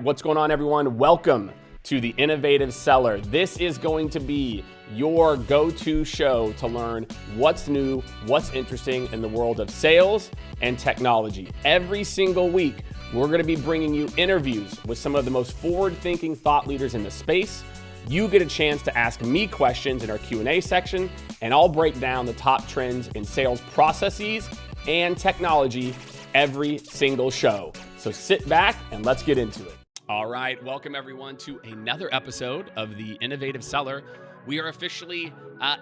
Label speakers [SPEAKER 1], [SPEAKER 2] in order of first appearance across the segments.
[SPEAKER 1] What's going on, everyone? Welcome to the Innovative Seller. This is going to be your go-to show to learn what's new, what's interesting in the world of sales and technology. Every single week, we're going to be bringing you interviews with some of the most forward-thinking thought leaders in the space. You get a chance to ask me questions in our Q&A section, and I'll break down the top trends in sales processes and technology every single show. So sit back and let's get into it. All right, welcome everyone to another episode of the Innovative Seller. We are officially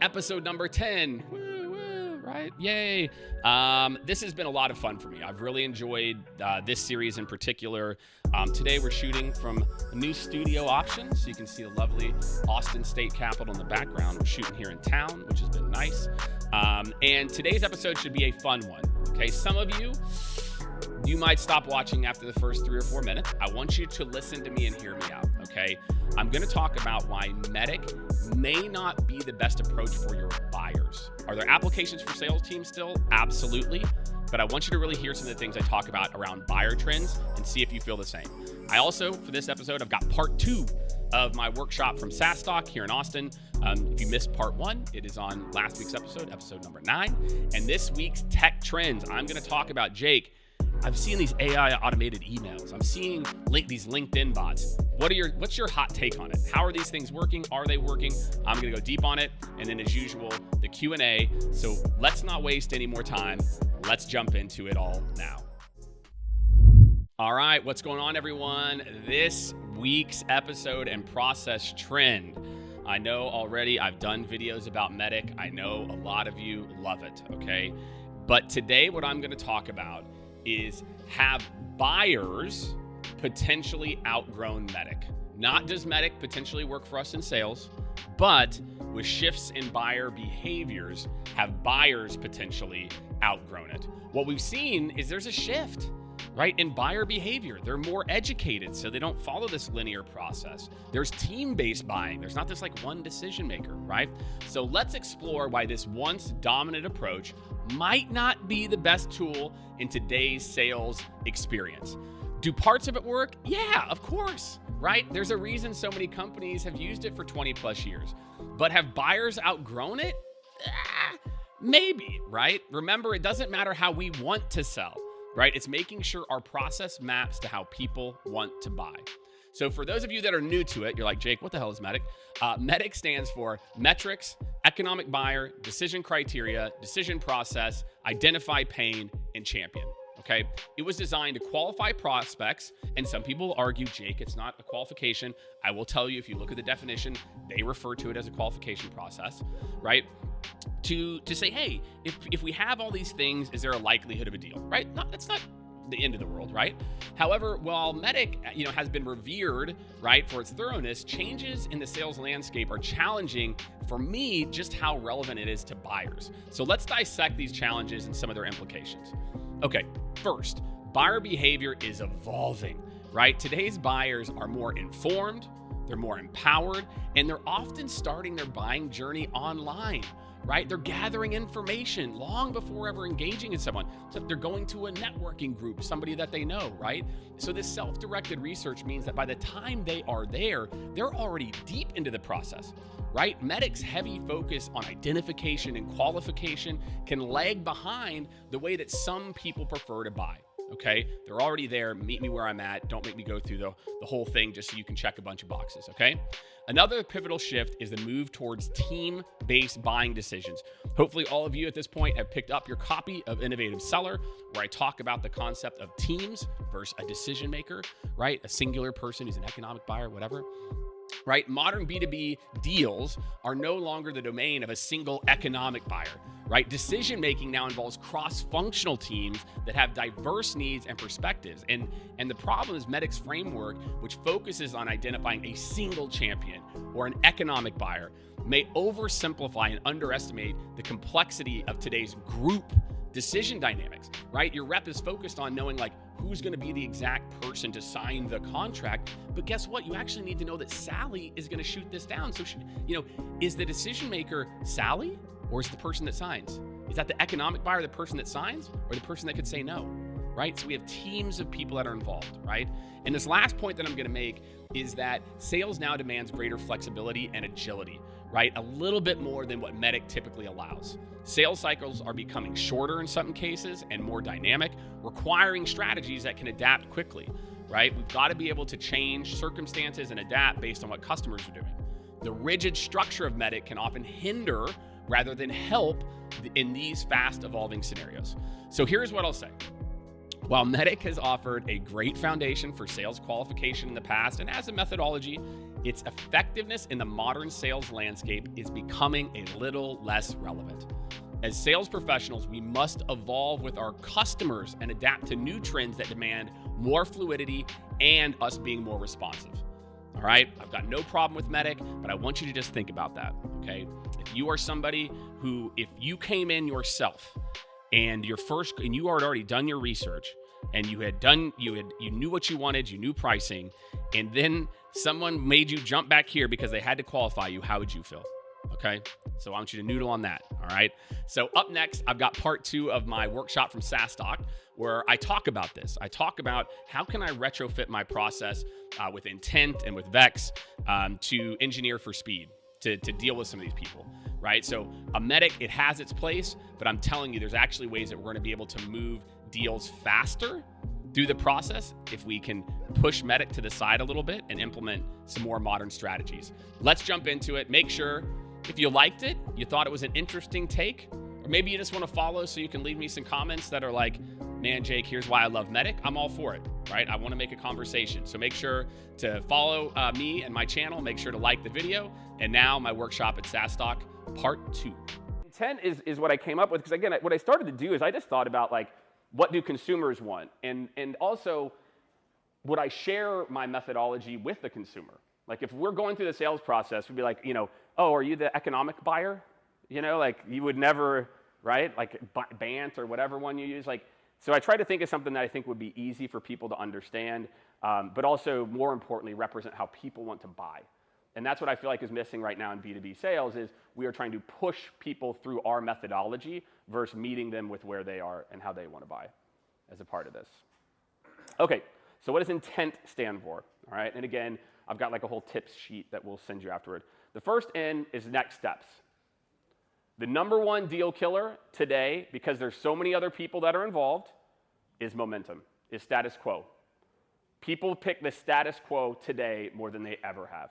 [SPEAKER 1] episode number 10. Woo, right? Yay. This has been a lot of fun for me. I've really enjoyed this series in particular. Today we're shooting from a new studio option, so you can see a lovely Austin State Capitol in the background. We're shooting here in town, which has been nice. And today's episode should be a fun one. Okay, some of you might stop watching after the first 3 or 4 minutes. I want you to listen to me and hear me out, okay? I'm gonna talk about why MEDDIC may not be the best approach for your buyers. Are there applications for sales teams still? Absolutely. But I want you to really hear some of the things I talk about around buyer trends and see if you feel the same. I also, for this episode, I've got part 2 of my workshop from SAAS Tok here in Austin. If you missed part 1, it is on last week's episode number 9. And this week's tech trends, I'm gonna talk about, Jake, I've seen these AI automated emails. I'm seeing these LinkedIn bots. What's your hot take on it? How are these things working? Are they working? I'm gonna go deep on it. And then as usual, the Q&A. So let's not waste any more time. Let's jump into it all now. All right, what's going on, everyone? This week's episode and process trend. I know already I've done videos about MEDDIC. I know a lot of you love it, okay? But today what I'm gonna talk about is, have buyers potentially outgrown MEDDIC? Not does MEDDIC potentially work for us in sales, but with shifts in buyer behaviors, have buyers potentially outgrown it? What we've seen is there's a shift, right, in buyer behavior. They're more educated, so they don't follow this linear process. There's team-based buying. There's not this like one decision maker, right? So let's explore why this once dominant approach might not be the best tool in today's sales experience. Do parts of it work? Yeah, of course, right? There's a reason so many companies have used it for 20 plus years. But have buyers outgrown it? Maybe, right? Remember, it doesn't matter how we want to sell, right? It's making sure our process maps to how people want to buy. So for those of you that are new to it, you're like, Jake, what the hell is MEDDIC? MEDDIC stands for metrics, economic buyer, decision criteria, decision process, identify pain, and champion. Okay, it was designed to qualify prospects, and some people argue, Jake, it's not a qualification. I will tell you, if you look at the definition, they refer to it as a qualification process, right? To say, hey, if we have all these things, is there a likelihood of a deal, right? That's not the end of the world, right? However, while MEDDIC, has been revered, right, for its thoroughness, changes in the sales landscape are challenging for me just how relevant it is to buyers. So let's dissect these challenges and some of their implications. Okay, first, buyer behavior is evolving, right? Today's buyers are more informed, they're more empowered, and they're often starting their buying journey online, right? They're gathering information long before ever engaging in someone. So they're going to a networking group, somebody that they know, right? So this self-directed research means that by the time they are there, they're already deep into the process, right? MEDDIC's heavy focus on identification and qualification can lag behind the way that some people prefer to buy. Okay, they're already there. Meet me where I'm at. Don't make me go through the whole thing just so you can check a bunch of boxes, okay? Another pivotal shift is the move towards team-based buying decisions. Hopefully all of you at this point have picked up your copy of Innovative Seller, where I talk about the concept of teams versus a decision maker, right? A singular person who's an economic buyer, whatever. Right? Modern B2B deals are no longer the domain of a single economic buyer, right? Decision-making now involves cross-functional teams that have diverse needs and perspectives. And the problem is MEDDIC's framework, which focuses on identifying a single champion or an economic buyer, may oversimplify and underestimate the complexity of today's group decision dynamics, right? Your rep is focused on knowing like who's going to be the exact person to sign the contract. But guess what? You actually need to know that Sally is going to shoot this down. So, is the decision maker Sally, or is it the person that signs? Is that the economic buyer, the person that signs, or the person that could say no? right? So we have teams of people that are involved, right? And this last point that I'm gonna make is that sales now demands greater flexibility and agility, right? A little bit more than what MEDDIC typically allows. Sales cycles are becoming shorter in some cases and more dynamic, requiring strategies that can adapt quickly, right? We've got to be able to change circumstances and adapt based on what customers are doing. The rigid structure of MEDDIC can often hinder rather than help in these fast evolving scenarios. So here's what I'll say. While MEDDIC has offered a great foundation for sales qualification in the past and as a methodology, its effectiveness in the modern sales landscape is becoming a little less relevant. As sales professionals, we must evolve with our customers and adapt to new trends that demand more fluidity and us being more responsive. All right, I've got no problem with MEDDIC, but I want you to just think about that, okay? If you are somebody who, if you came in yourself and you had already done your research and you knew what you wanted, you knew pricing, and then someone made you jump back here because they had to qualify you, how would you feel? Okay, so I want you to noodle on that, all right? So up next, I've got part 2 of my workshop from SAAS Tok, where I talk about this. I talk about how can I retrofit my process with intent and with Vex to engineer for speed, to deal with some of these people, right? So a MEDDIC, it has its place, but I'm telling you, there's actually ways that we're gonna be able to move deals faster through the process if we can push MEDDIC to the side a little bit and implement some more modern strategies. Let's jump into it. Make sure if you liked it, you thought it was an interesting take, or maybe you just want to follow so you can leave me some comments that are like, man, Jake, here's why I love MEDDIC. I'm all for it, right? I want to make a conversation. So make sure to follow me and my channel. Make sure to like the video. And now my workshop at SAAS Tok, part 2. Intent is what I came up with, because again, what I started to do is I just thought about like, what do consumers want? And also, would I share my methodology with the consumer? Like if we're going through the sales process, we'd be like, oh, are you the economic buyer? Like you would never, right? Like BANT or whatever one you use. Like, so I try to think of something that I think would be easy for people to understand, but also more importantly, represent how people want to buy. And that's what I feel like is missing right now in B2B sales is we are trying to push people through our methodology versus meeting them with where they are and how they want to buy as a part of this. Okay, so what does intent stand for? All right, and again, I've got like a whole tips sheet that we'll send you afterward. The first N is next steps. The number one deal killer today, because there's so many other people that are involved, is momentum, is status quo. People pick the status quo today more than they ever have.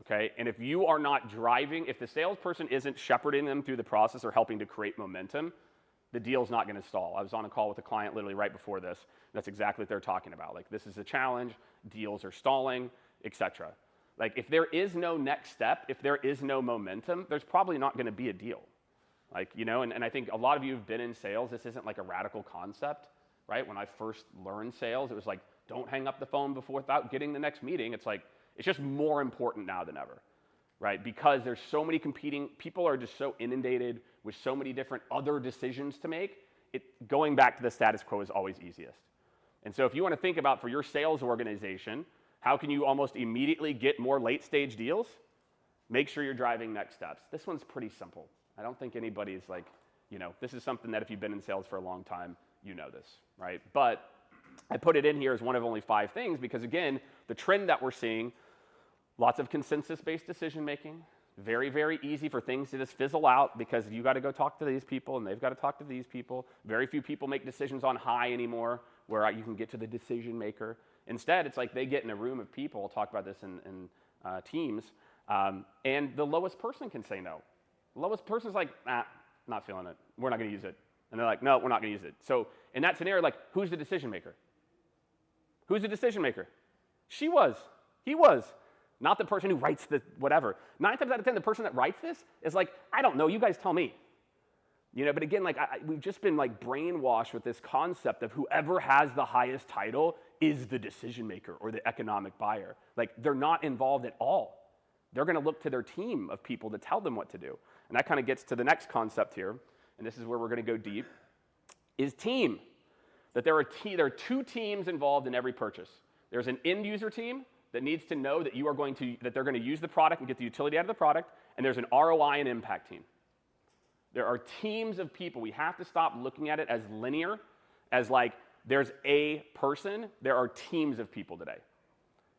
[SPEAKER 1] Okay, and if you are not driving, if the salesperson isn't shepherding them through the process or helping to create momentum, the deal's not going to stall. I was on a call with a client literally right before this. That's exactly what they're talking about. Like, this is a challenge, deals are stalling, etc. Like, if there is no next step, if there is no momentum, there's probably not going to be a deal. Like, and I think a lot of you have been in sales. This isn't like a radical concept, right? When I first learned sales, it was like, don't hang up the phone without getting the next meeting. It's like, it's just more important now than ever, right? Because there's so many competing, people are just so inundated with so many different other decisions to make. Going back to the status quo is always easiest. And so if you want to think about for your sales organization, how can you almost immediately get more late stage deals? Make sure you're driving next steps. This one's pretty simple. I don't think anybody's like, this is something that if you've been in sales for a long time, you know this, right? But I put it in here as one of only 5 things because again, the trend that we're seeing, lots of consensus-based decision-making, very, very easy for things to just fizzle out because you got to go talk to these people and they've got to talk to these people. Very few people make decisions on high anymore where you can get to the decision maker. Instead, it's like they get in a room of people, I'll talk about this in teams, and the lowest person can say no. The lowest person's like, not feeling it. We're not going to use it. And they're like, no, we're not going to use it. So in that scenario, like, who's the decision maker? Who's the decision maker? She was. He was. Not the person who writes the whatever. 9 times out of 10, the person that writes this is like, I don't know, you guys tell me. But again, like we've just been like brainwashed with this concept of whoever has the highest title is the decision maker or the economic buyer. Like they're not involved at all. They're going to look to their team of people to tell them what to do. And that kind of gets to the next concept here, and this is where we're going to go deep, is team. That there are 2 teams involved in every purchase. There's an end user team that needs to know that they're going to use the product and get the utility out of the product, and there's an ROI and impact team. There are teams of people. We have to stop looking at it as linear, as like there's a person, there are teams of people today.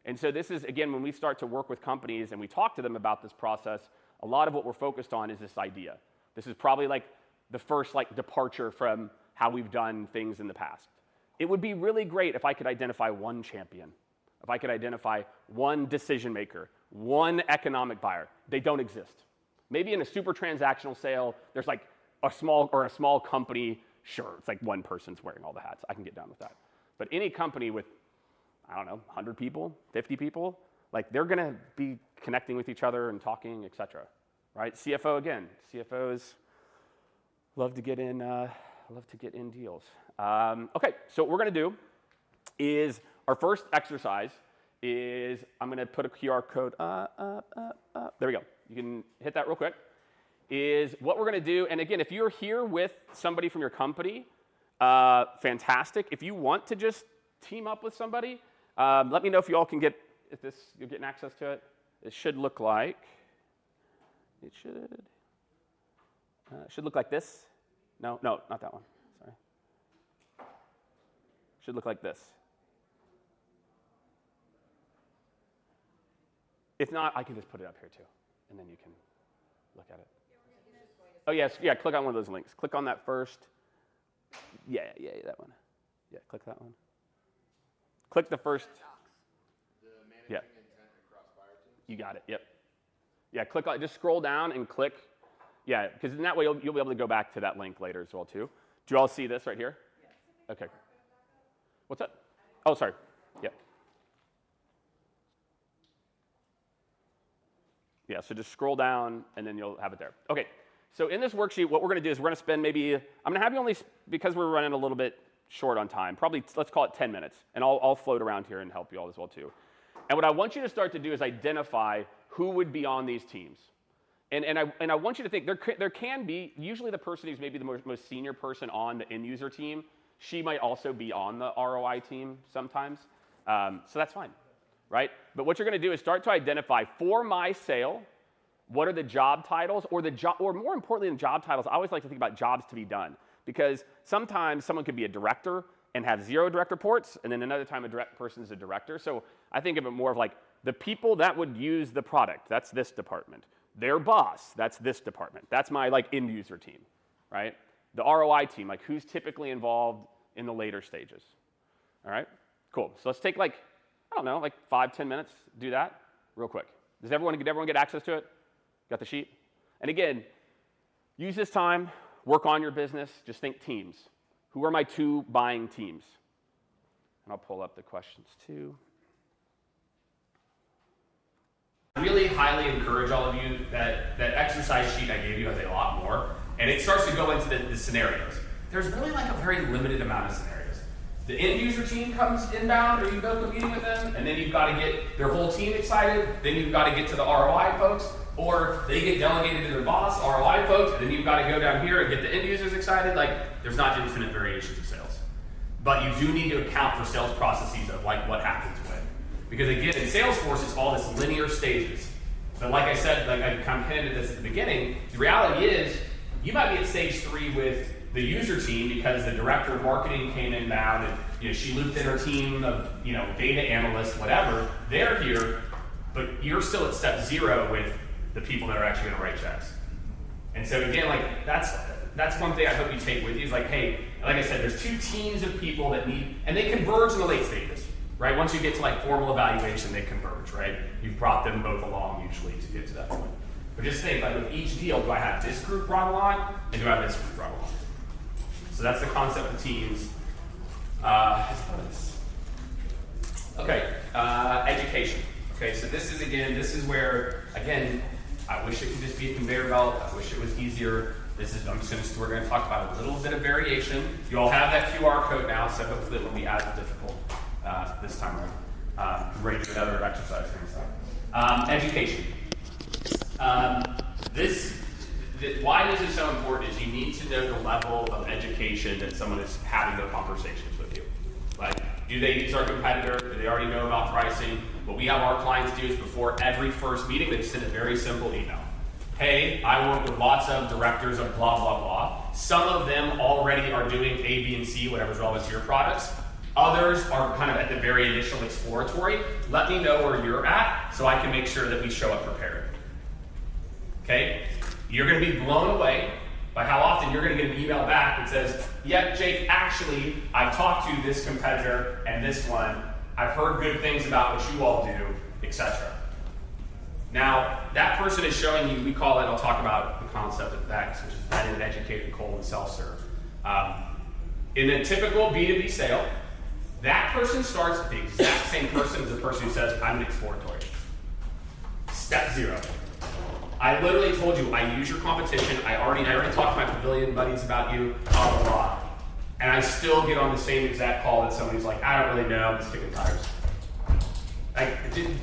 [SPEAKER 1] And so this is, again, when we start to work with companies and we talk to them about this process, a lot of what we're focused on is this idea. This is probably like the first like departure from how we've done things in the past. It would be really great if I could identify one champion, if I could identify one decision maker, one economic buyer. They don't exist. Maybe in a super transactional sale, there's like a small company, sure, it's like one person's wearing all the hats. I can get down with that. But any company with, I don't know, 100 people, 50 people, like they're gonna be connecting with each other and talking, et cetera, right? CFO again, CFOs love to get in deals. Okay, so what we're gonna do is, our first exercise is, I'm gonna put a QR code there we go. You can hit that real quick. Is what we're gonna do, and again, if you're here with somebody from your company, fantastic. If you want to just team up with somebody, let me know if you all can get, if you're getting access to it. It should look like, it should look like this. No, not that one, sorry. Should look like this. If not, I can just put it up here too, and then you can look at it. Oh yes, yeah, click on one of those links. Click on that first. Yeah, that one. Yeah, click that one. Click the first. Yeah. You got it, yep. Yeah, click on, just scroll down and click. Yeah, because in that way you'll be able to go back to that link later as well too. Do you all see this right here? Yes. Okay. What's that? Oh, sorry. Yeah. Yeah, so just scroll down and then you'll have it there. Okay, so in this worksheet, what we're gonna do is we're gonna spend maybe, I'm gonna have you only, because we're running a little bit short on time, probably let's call it 10 minutes, and I'll float around here and help you all as well too. And what I want you to start to do is identify who would be on these teams. And I want you to think, there can be, usually the person who's maybe the most senior person on the end user team, she might also be on the ROI team sometimes, so that's fine, right? But what you're gonna do is start to identify, for my sale, what are the job titles, or more importantly than job titles, I always like to think about jobs to be done. Because sometimes someone could be a director and have 0 direct reports, and then another time a person is a director. So I think of it more of like the people that would use the product, that's this department. Their boss, that's this department. That's my like end user team, right? The ROI team, like who's typically involved in the later stages. All right, cool. So let's take like, I don't know, like 5-10 minutes, do that real quick. Did everyone get access to it? Got the sheet? And again, use this time, work on your business, just think teams. Who are my 2 buying teams? And I'll pull up the questions too. I really highly encourage all of you that exercise sheet I gave you has a lot more, and it starts to go into the scenarios. There's really like a very limited amount of scenarios. The end user team comes inbound, or you go to a meeting with them, and then you've got to get their whole team excited, then you've got to get to the ROI folks, or they get delegated to their boss, ROI folks, and then you've got to go down here and get the end users excited. Like, there's not infinite variations of sales. But you do need to account for sales processes of like what happens when. Because again, in Salesforce, it's all this linear stages. But like I said, like I kind of hinted at this at the beginning, the reality is you might be at stage 3 with the user team because the director of marketing came inbound and she looped in her team of data analysts, whatever. They're here, but you're still at step 0 with the people that are actually going to write checks. And so again, like that's one thing I hope you take with you is like, hey, like I said, there's 2 teams of people that need, and they converge in the late stages, right? Once you get to like formal evaluation, they converge, right? You've brought them both along usually to get to that point. But just think, like with each deal, do I have this group brought along, and do I have this group brought along? So that's the concept of teams. Okay, education. Okay, so this is where, again, I wish it could just be a conveyor belt. I wish it was easier. We're going to talk about a little bit of variation. You all have that QR code now, so hopefully it won't be as difficult this time around. I'm ready to do another exercise next time. Education. Why this is so important is you need to know the level of education that someone is having their conversations with you. Like, do they use our competitor? Do they already know about pricing? What we have our clients do is before every first meeting, they send a very simple email. Hey, I work with lots of directors of blah, blah, blah. Some of them already are doing A, B, and C, whatever's relevant to your products. Others are kind of at the very initial exploratory. Let me know where you're at so I can make sure that we show up prepared. Okay? You're going to be blown away by how often you're going to get an email back that says, yeah, Jake, actually, I've talked to this competitor and this one. I've heard good things about what you all do, etc. Now, that person is showing you, we call it, I'll talk about the concept of VEX, which is vetted, educated, cold, and self-serve. In a typical B2B sale, that person starts the exact same person as the person who says, I'm an exploratory. Step 0. I literally told you, I use your competition, I already talked to my pavilion buddies about you, blah, blah, blah. And I still get on the same exact call that somebody's like, I don't really know, I'm just kicking tires.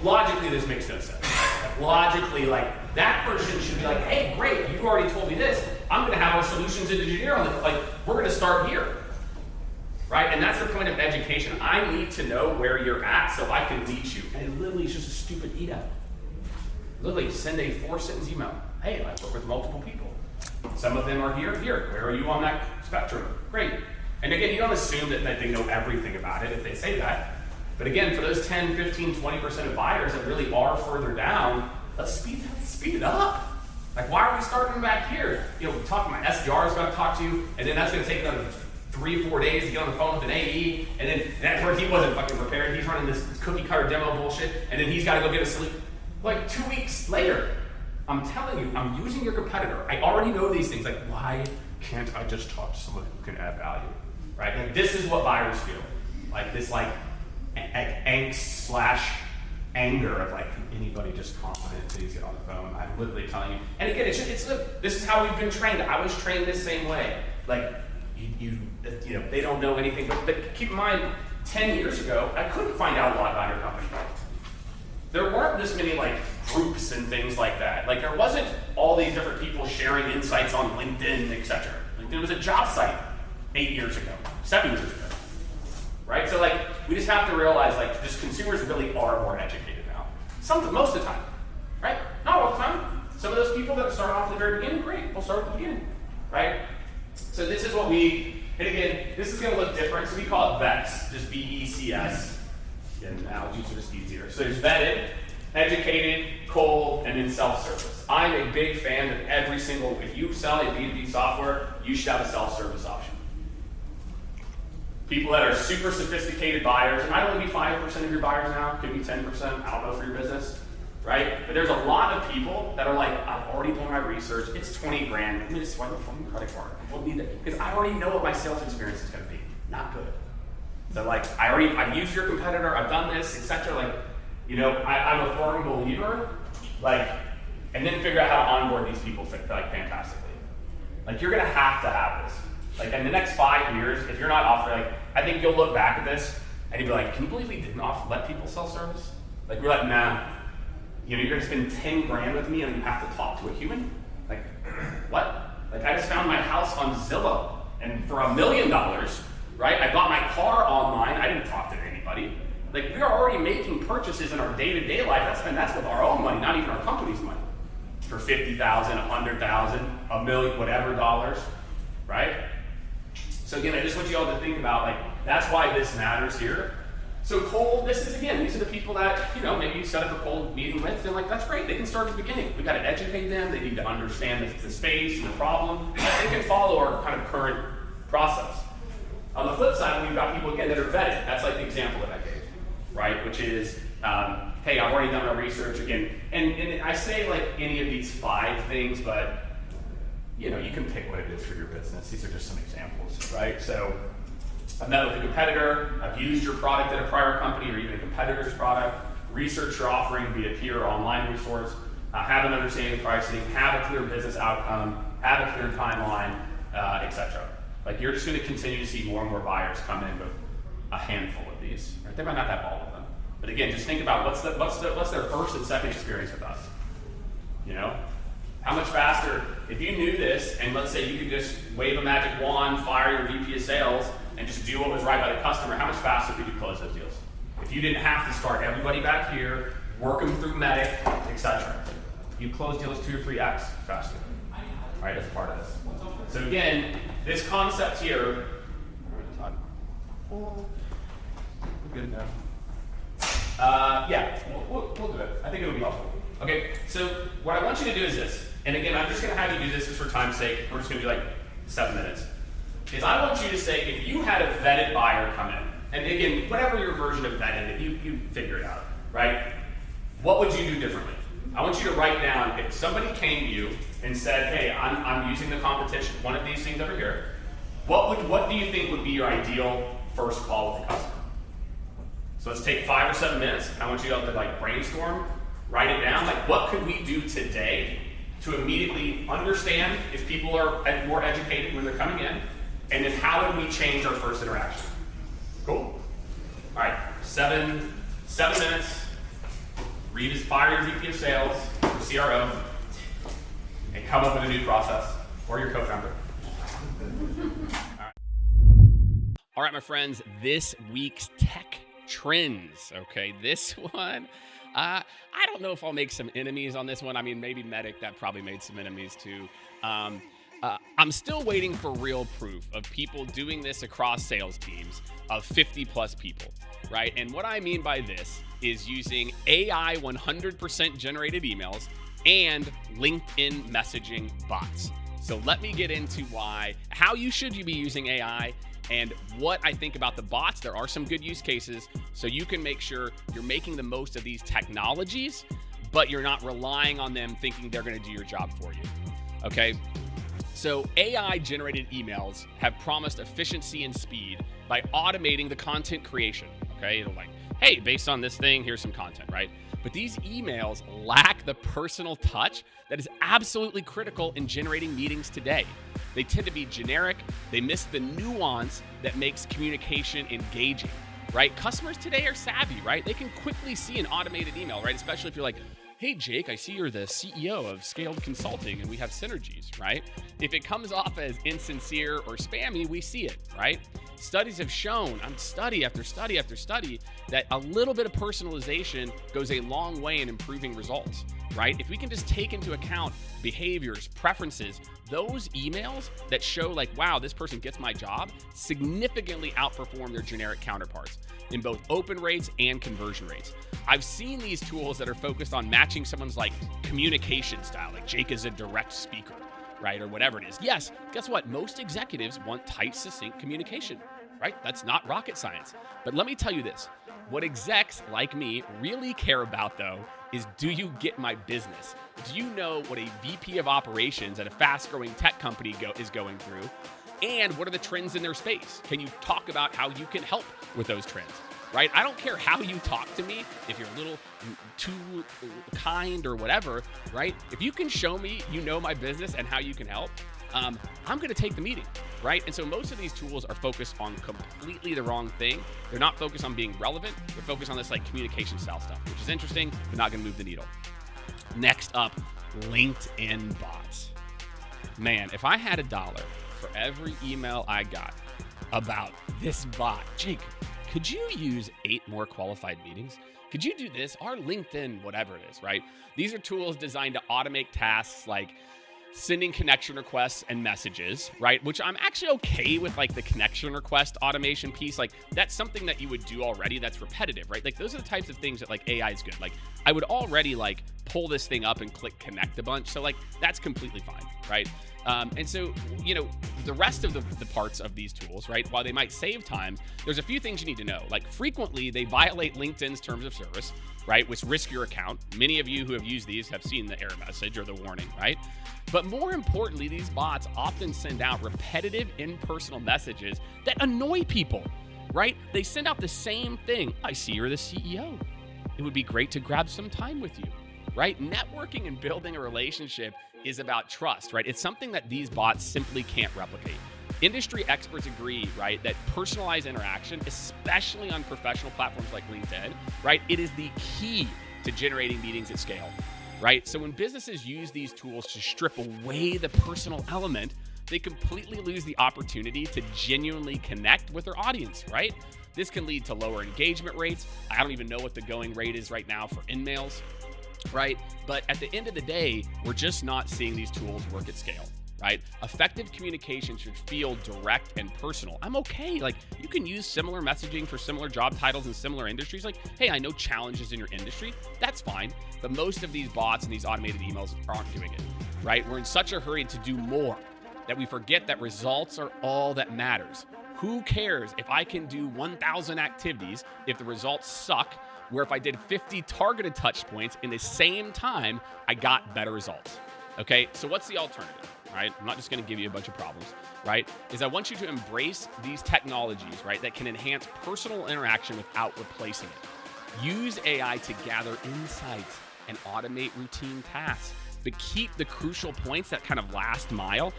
[SPEAKER 1] Logically, this makes no sense. Logically, that person should be like, hey, great, you already told me this. I'm going to have our solutions engineer on this. We're going to start here. Right? And that's the point of education. I need to know where you're at so I can reach you. And it literally is just a stupid email. Literally, send a 4-sentence email. Hey, I work with multiple people. Some of them are here. Where are you on that spectrum? Great. And again, you don't assume that they know everything about it if they say that. But again, for those 10, 15, 20% of buyers that really are further down, let's speed it up. Why are we starting back here? We're talking about SDR is going to talk to you, and then that's going to take another 3 or 4 days to get on the phone with an AE, and then that's where he wasn't fucking prepared. He's running this cookie cutter demo bullshit, and then he's got to go get a sleep. 2 weeks later, I'm telling you, I'm using your competitor. I already know these things. Why can't I just talk to someone who can add value? Right? This is what buyers feel. This angst/anger of can anybody just confident please get on the phone? I'm literally telling you. And again, this is how we've been trained. I was trained this same way. They don't know anything. But keep in mind, 10 years ago, I couldn't find out a lot about your company. There weren't this many groups and things like that. There wasn't all these different people sharing insights on LinkedIn, etc. LinkedIn was a job site 8 years ago, 7 years ago. Right? So we just have to realize just consumers really are more educated now. Most of the time. Right? Not all the time. Some of those people that start off at the very beginning, great. We'll start at the beginning. Right? So this is what and again, this is going to look different. So we call it VEX, just VECS. And analogies are just easier. So there's vetted, educated, cold, and then self-service. I'm a big fan of if you sell a B2B software, you should have a self-service option. People that are super sophisticated buyers, it might only be 5% of your buyers now, could be 10%, I don't know for your business, right? But there's a lot of people that are I've already done my research, it's 20 grand, let me just swipe the phone credit card. I don't need that, because I already know what my sales experience is going to be. Not good. So I've used your competitor, I've done this, etc. I'm a firm believer, and then figure out how to onboard these people fantastically. You're going to have this. In the next 5 years, if you're not offering, I think you'll look back at this and you'll be can you believe we didn't let people self-service? We're nah. You're going to spend 10 grand with me and you have to talk to a human? What? I just found my house on Zillow, and for $1 million, right? I bought my car online. I didn't talk to anybody. We are already making purchases in our day-to-day life. That's with our own money, not even our company's money. For $50,000, $100,000, $1 million, whatever dollars, right? So again, I just want you all to think about that's why this matters here. So cold, these are the people that, maybe you set up a cold meeting with, and that's great, they can start at the beginning. We got to educate them, they need to understand the space and the problem. They can follow our kind of current process. On the flip side, we've got people, again, that are vetted. That's the example that I gave, right? Which is, hey, I've already done my research again. And I say any of these 5 things, but you can pick what it is for your business. These are just some examples, right? So I've met with a competitor, I've used your product at a prior company or even a competitor's product, research your offering via peer or online resource, have an understanding of pricing, have a clear business outcome, have a clear timeline, etc. You're just going to continue to see more and more buyers come in with a handful of these. Right? They might not have all of them, but again, just think about what's their first and second experience with us. How much faster, if you knew this, and let's say you could just wave a magic wand, fire your VP of sales, and just do what was right by the customer, how much faster could you close those deals? If you didn't have to start everybody back here, work them through MEDDIC, etc. You close deals 2 or 3x faster. right, as part of this. So again, this concept here, good enough. Yeah, we'll do it. I think it'll be helpful. Okay, so what I want you to do is this, and again, I'm just going to have you do this just for time's sake. We're just going to do like 7 minutes. Is I want you to say, if you had a vetted buyer come in, and again, whatever your version of vetted, you figure it out, right? What would you do differently? I want you to write down, if somebody came to you and said, hey, I'm using the competition, one of these things over here, what do you think would be your ideal first call with the customer? So let's take 5 or 7 minutes. I want you to like brainstorm, write it down. Like, what could we do today to immediately understand if people are more educated when they're coming in, and then how would we change our first interaction? Cool. All right, 7 minutes. Fire your VP of sales, your CRO, and come up with a new process, or your co-founder. All right, my friends, this week's tech trends. Okay, this one, I don't know if I'll make some enemies on this one. I mean, maybe MEDDIC, that probably made some enemies too. I'm still waiting for real proof of people doing this across sales teams of 50 plus people, right? And what I mean by this is using AI 100% generated emails and LinkedIn messaging bots. So let me get into how you should be using AI and what I think about the bots. There are some good use cases, so you can make sure you're making the most of these technologies, but you're not relying on them thinking they're gonna do your job for you, okay? So AI-generated emails have promised efficiency and speed by automating the content creation, okay? It'll like, hey, based on this thing, here's some content, right? But these emails lack the personal touch that is absolutely critical in generating meetings today. They tend to be generic. They miss the nuance that makes communication engaging, right? Customers today are savvy, right? They can quickly see an automated email, right? Especially if you're like, hey, Jake, I see you're the CEO of Scaled Consulting and we have synergies, right? If it comes off as insincere or spammy, we see it, right? Studies have shown, study after study after study, that a little bit of personalization goes a long way in improving results, right? If we can just take into account behaviors, preferences, those emails that show like, wow, this person gets my job, significantly outperform their generic counterparts in both open rates and conversion rates. I've seen these tools that are focused on matching someone's like communication style, like Jake is a direct speaker, right? Or whatever it is. Yes, guess what? Most executives want tight, succinct communication, right? That's not rocket science. But let me tell you this, what execs like me really care about though, is do you get my business? Do you know what a VP of operations at a fast growing tech company is going through? And what are the trends in their space? Can you talk about how you can help with those trends, right? I don't care how you talk to me, if you're a little too kind or whatever, right? If you can show me you know my business and how you can help, I'm gonna take the meeting, right? And so most of these tools are focused on completely the wrong thing. They're not focused on being relevant. They're focused on this like communication style stuff, which is interesting, but not gonna move the needle. Next up, LinkedIn bots. Man, if I had $1 for every email I got about this bot, Jake, could you use 8 more qualified meetings? Could you do this? Our LinkedIn, whatever it is, right? These are tools designed to automate tasks like sending connection requests and messages, right? Which I'm actually okay with, like the connection request automation piece. Like that's something that you would do already that's repetitive, right? Like those are the types of things that like AI is good. Like I would already like pull this thing up and click connect a bunch. So like that's completely fine, right? And so, you know, the rest of the parts of these tools, right, while they might save time, there's a few things you need to know. Like frequently they violate LinkedIn's terms of service, right, which risk your account. Many of you who have used these have seen the error message or the warning, right? But more importantly, these bots often send out repetitive impersonal messages that annoy people, right? They send out the same thing. I see you're the CEO. It would be great to grab some time with you, right? Networking and building a relationship is about trust, right? It's something that these bots simply can't replicate. Industry experts agree, right, that personalized interaction, especially on professional platforms like LinkedIn, right, it is the key to generating meetings at scale, right? So when businesses use these tools to strip away the personal element, they completely lose the opportunity to genuinely connect with their audience, right? This can lead to lower engagement rates. I don't even know what the going rate is right now for InMails, right? But at the end of the day, we're just not seeing these tools work at scale, right? Effective communication should feel direct and personal. I'm okay. Like, you can use similar messaging for similar job titles in similar industries. Like, hey, I know challenges in your industry. That's fine. But most of these bots and these automated emails aren't doing it, right? We're in such a hurry to do more that we forget that results are all that matters. Who cares if I can do 1,000 activities if the results suck, where if I did 50 targeted touch points in the same time, I got better results? Okay, so what's the alternative, right? I'm not just gonna give you a bunch of problems, right? Is I want you to embrace these technologies, right, that can enhance personal interaction without replacing it. Use AI to gather insights and automate routine tasks, but keep the crucial points, that kind of last mile.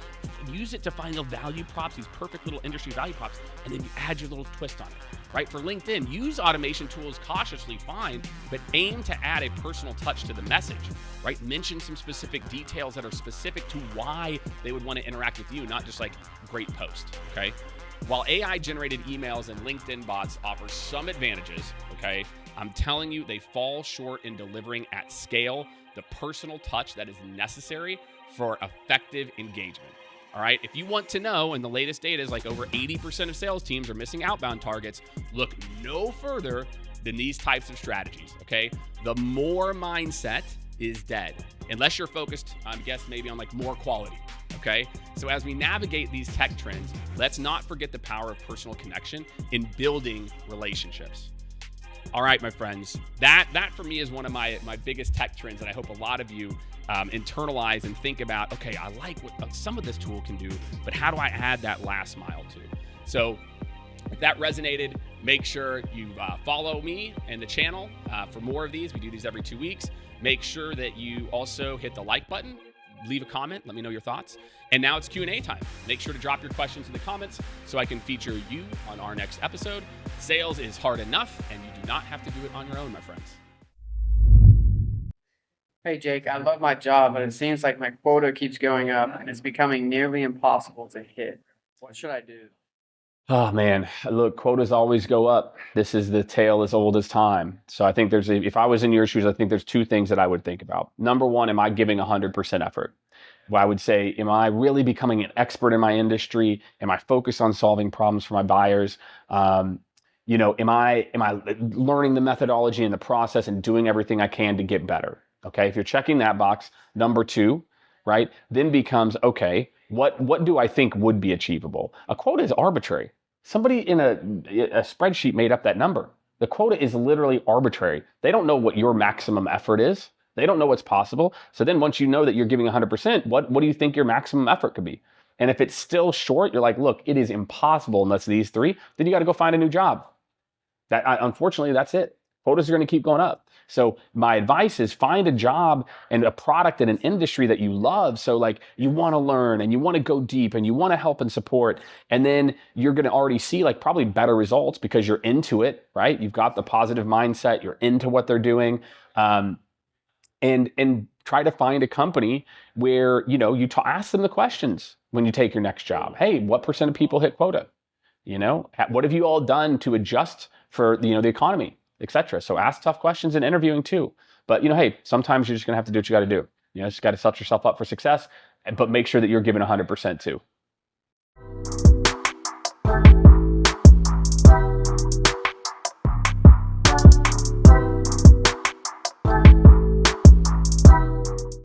[SPEAKER 1] Use it to find the value props, these perfect little industry value props, and then you add your little twist on it, right? For LinkedIn, use automation tools cautiously, fine, but aim to add a personal touch to the message, right? Mention some specific details that are specific to why they would want to interact with you, not just like great post, okay? While AI-generated emails and LinkedIn bots offer some advantages, okay, I'm telling you, they fall short in delivering at scale the personal touch that is necessary for effective engagement. All right, if you want to know, and the latest data is like over 80% of sales teams are missing outbound targets, look no further than these types of strategies, okay? The more mindset is dead, unless you're focused, I guess, maybe on like more quality, okay? So as we navigate these tech trends, let's not forget the power of personal connection in building relationships. All right, my friends, that for me is one of my biggest tech trends that I hope a lot of you internalize and think about. Okay, I like what some of this tool can do, but how do I add that last mile to? So if that resonated, make sure you follow me and the channel for more of these. We do these every 2 weeks. Make sure that you also hit the like button, leave a comment, let me know your thoughts. And now it's Q&A time. Make sure to drop your questions in the comments so I can feature you on our next episode. Sales is hard enough, and you do not have to do it on your own, my friends.
[SPEAKER 2] Hey Jake, I love my job, but it seems like my quota keeps going up and it's becoming nearly impossible to hit. What should I do?
[SPEAKER 1] Oh man, look, quotas always go up. This is the tale as old as time. So I think if I was in your shoes, I think there's two things that I would think about. Number one, am I giving 100% effort? Well, I would say, am I really becoming an expert in my industry? Am I focused on solving problems for my buyers? Am I learning the methodology and the process and doing everything I can to get better? Okay, if you're checking that box, number two, right, then becomes, okay, what do I think would be achievable? A quota is arbitrary. Somebody in a spreadsheet made up that number. The quota is literally arbitrary. They don't know what your maximum effort is. They don't know what's possible. So then once you know that you're giving 100%, what do you think your maximum effort could be? And if it's still short, you're like, look, it is impossible unless these three, then you got to go find a new job. Unfortunately, that's it. Quotas are going to keep going up. So my advice is find a job and a product in an industry that you love. So like you want to learn and you want to go deep and you want to help and support. And then you're going to already see like probably better results because you're into it, right? You've got the positive mindset. You're into what they're doing. And try to find a company where, you ask them the questions when you take your next job. Hey, what % of people hit quota? What have you all done to adjust for, the economy? Etc. So ask tough questions in interviewing too. But hey, sometimes you're just gonna have to do what you got to do. Just got to set yourself up for success, but make sure that you're giving 100% too.